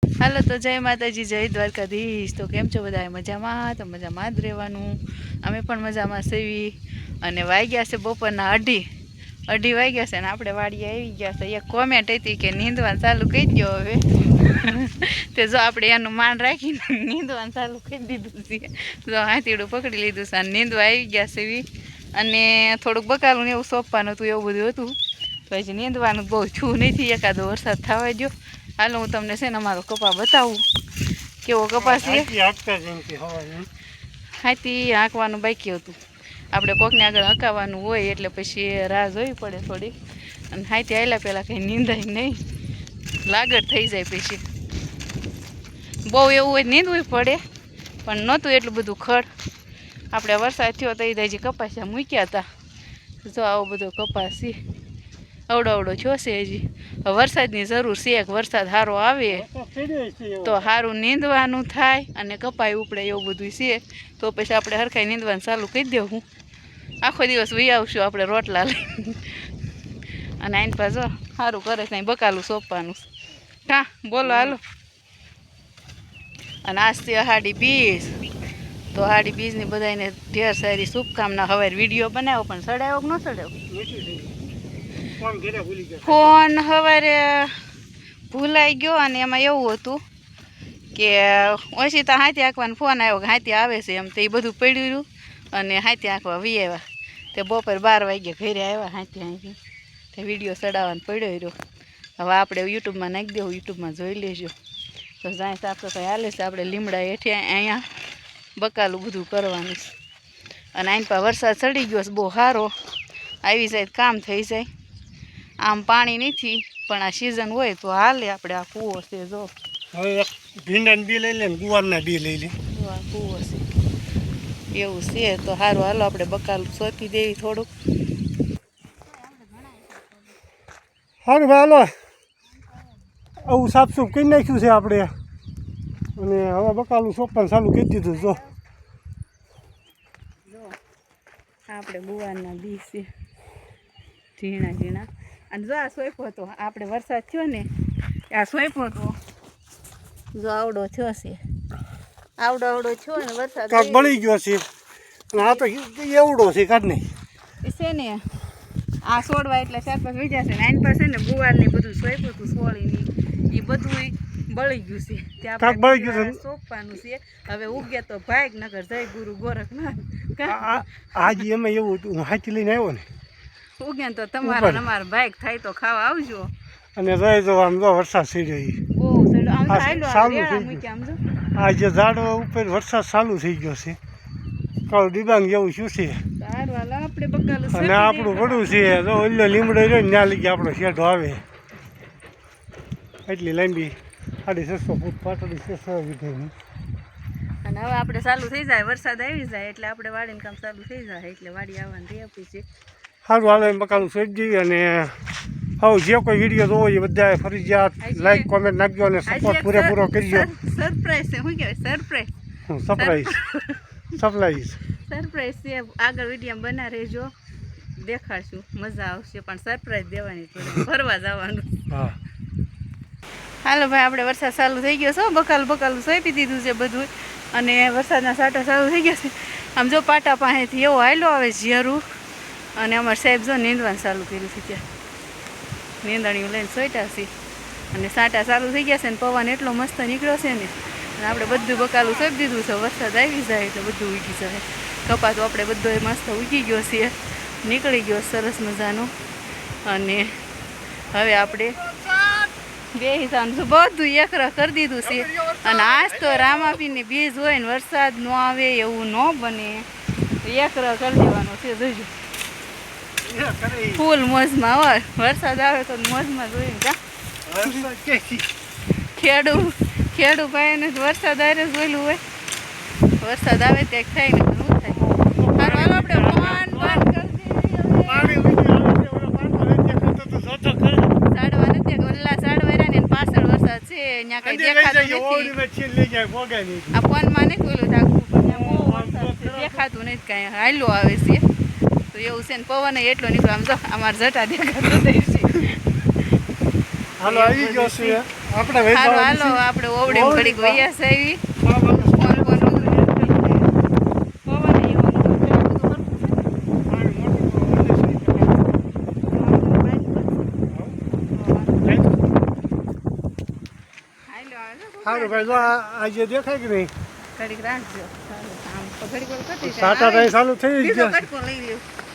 હાલો તો જય માતાજી, જય દ્વારકાધીશ। તો કેમ છો બધા? મજામાં? તો મજામાં જ રહેવાનું। અમે પણ મજામાં સેવી। અને વાગ્યા છે બપોરના 2:30 વાગ્યા છે ને આપણે વાડીએ આવી ગયા છે। એક કોમેન્ટ હતી કે નીંદવાનું ચાલુ કરી દો હવે। તે જો આપણે એનું માન રાખીને નીંદવાનું ચાલુ કરી દીધું છે। જો હાથીડું પકડી લીધું છે અને નીંદવા આવી ગયા સેવી। અને થોડુંક બકાલું ને એવું સોંપવાનું હતું, એવું બધું હતું। તો હજી નીંદવાનું બહુ છું નથી, એકાદો વરસાદ થવા દો। હાલો હું તમને છે ને અમારો કપા બતાવું કેવો કપા છે। હાથી હાંકવાનું બાકી હતું, આપણે કોકને આગળ હકાવવાનું હોય એટલે પછી રાહ જોવી પડે થોડીક। અને હાથી આવેલા પહેલાં કંઈ નીંદાય નહીં, લાગડ થઈ જાય પછી। બહુ એવું હોય નીંદવું પડે, પણ નહોતું એટલું બધું ખડ। આપણે વરસાદ થયો તો એ હજી કપાસિયા મૂક્યા હતા। જો આવો બધો કપાસ છે, અવડો અવડો થયો છે હજી। વરસાદની જરૂર છે, એક વરસાદ સારો આવે તો સારું નીંદવાનું થાય અને કપાઈ ઉપડે એવું બધું છે। તો પછી આપણે હરખાઈ નીંદવાનું ચાલુ કરી દેવું, આખો દિવસ વી આવશું આપણે રોટલા લઈને। અને આઈન પાછો સારું કરે છે, બકાલું સોંપવાનું હા બોલો હાલો। અને આજથી 28 તો 28ની બધાને ઢેર સારી શુભકામના। હવે વિડીયો બનાવ્યો પણ ચડાવ્યો કે ન ચડાવ્યો? ફોન સવારે ભૂલાઈ ગયો અને એમાં એવું હતું કે ઓછી તો હાથી આંકવાનો ફોન આવ્યો કે હાથી આવે છે એમ, તો એ બધું પડ્યું રહ્યું અને હાથી આંકવા વી આવ્યા। તે બપોર 12 વાગે ઘરે આવ્યા હાથી આંકી, તે વિડીયો ચડાવવાનો પડ્યો રહ્યો। હવે આપણે યુટ્યુબમાં નાખી દેવું, યુટ્યુબમાં જોઈ લેજો। તો જાય સાફ સફાઈ હાલે છે, આપણે લીમડા હેઠે અહીંયા બકાલું બધું કરવાનું છે। અને આઈન પા વરસાદ ચડી ગયો છે બહુ સારો, આવી જાય કામ થઈ જાય। આમ પાણી નથી પણ આ સિઝન હોય તો હાલે। આપણે આ કૂવો છે જો, હવે ભીંડાના બી લઈ લે ને ગુવારના બી લઈ લે, આ કૂવો છે એવું છે। તો સારું હાલો આપણે બકાલું સોંપી દેવી થોડુંક। સારું ભાઈ હાલો, આવું સાફ સૂફ કરી નાખ્યું છે આપણે। અને હવે બકાલું સોંપવાનું ચાલુ કરી દીધું। જો આપણે ગુવારના બી છે ઝીણા ઝીણા। અને જો આ સોંપ્યો હતો આપણે, વરસાદ થયો ને આ સોંપ્યો હતો, જો આવડો થયો છે, આવડો આવડો થયો ને વરસાદ કાંક બળી ગયો છે અને આ તો એવડો છે કાઢ નહીં છે ને। આ છોડવા એટલે 4-5 વીઘા છે ને આઈન પાસે ને ગુવારની બધું સોંપ્યું હતું સોળીની, એ બધું બળી ગયું છે। ત્યાં બળી ગયું છે સોંપવાનું છે। હવે ઉગે તો ભાગ નગર જય ગુરુ ગોરખનાથ। આજે એમાં એવું હતું, હું હાથી લઈને આવ્યો ને, ઉગે તો તમારા અમારા બાઈક થાય તો ખાવા આવજો। અને રહી જો આમ જો વરસાદ થઈ રહ્યો બહુ ચાલુ થઈ ગયો। આ જે ઝાડો ઉપર વરસાદ ચાલુ થઈ ગયો છે, કાળ દિબાંગ જેવું શું છે। અને આપણું પડું છે જો ઓલો લીમડો રહ્યો ને ત્યાં લઈ ગયા આપણો શેઢો આવે, એટલી લાંબી 650 ફૂટ પાટડી છે 100 વીઘાની। અને હવે આપણે ચાલુ થઈ જાય, વરસાદ આવી જાય એટલે આપણે વાડીનું કામ ચાલુ થઈ જાય એટલે વાડી આવવાની રહી આપી છે। સારું હાલો એમ બકાલું સોંપી દઈએ। અને હવે જે કોઈ વિડીયો જોવો એ બધા ફરજિયાત લાઈક કોમેન્ટ નાખજો અને સપોર્ટ પૂરેપૂરો કરજો। સરપ્રાઈઝ છે, શું કહેવાય સરપ્રાઈઝ? સરપ્રાઈઝ છે, આગળ વિડીયો બના રહેજો, દેખાડશું, મજા આવશે। પણ સરપ્રાઈઝ દેવાની પડે, ફરવા જવાનું। હા હાલો ભાઈ આપણે વરસાદ ચાલુ થઈ ગયો છે, બકાલું સોંપી દીધું છે બધું। અને વરસાદના સાટા ચાલુ થઈ ગયા છે। આમ જો પાટા પાસેથી એવો હાયલો આવે ઝીરું, અને અમારા સાહેબ જો નીંદવાનું ચાલુ કર્યું છે, ત્યાં નીંદણીઓ લઈને સોંટ્યા છે અને સાટા ચાલુ થઈ ગયા છે ને પવન એટલો મસ્ત નીકળ્યો છે ને। અને આપણે બધું બકાલું સોંપી દીધું છે, વરસાદ આવી જાય એટલે બધું ઉગી જાય। કપા તો આપણે બધો મસ્ત ઉગી ગયો છે, નીકળી ગયો સરસ મજાનો। અને હવે આપણે બે હિસાબનું બધું એકરા કરી દીધું છે। અને આજ તો રામાપીરની બીજ હોય ને વરસાદ ન આવે એવું ન બને, એકરા કરી દેવાનો છે। જોઈજો ફૂલ મોજમાં હોય, વરસાદ આવે તો મોજમાં જોઈએ કા ખેડૂ ભાઈને વરસાદ આવે જોયેલું હોય, વરસાદ આવે ત્યાં થાય ને શું થાય। હાલો આપણે ફોન બંધ સાડવા નથી, ઓલા સાડવા રહ્યા ને પાછળ વરસાદ છે, ત્યાં કઈ દેખાતું નથી। આ ફોનમાં નથી ઓલું થાકતું, પણ બહુ વરસાદ છે, દેખાતું નથી કાંઈ, હાલો આવે છે તો એવું છે ને। પવન એટલો નીકળ્યો, આમ જો અમારે જટા દેખાતું થઈ છે। હાલો આવી ગયો છે આપણે હાલો હાલો આપણે ઓવડે ઘડીક વૈયા છે આવી સારું ભાઈ જો આજે દેખાય કે નહીં ઘડીક રાખજો આમ તો ઘડીક વાર કરી સાટા ચાલુ થઈ બીજો ગયા કટકો લઈ લ્યો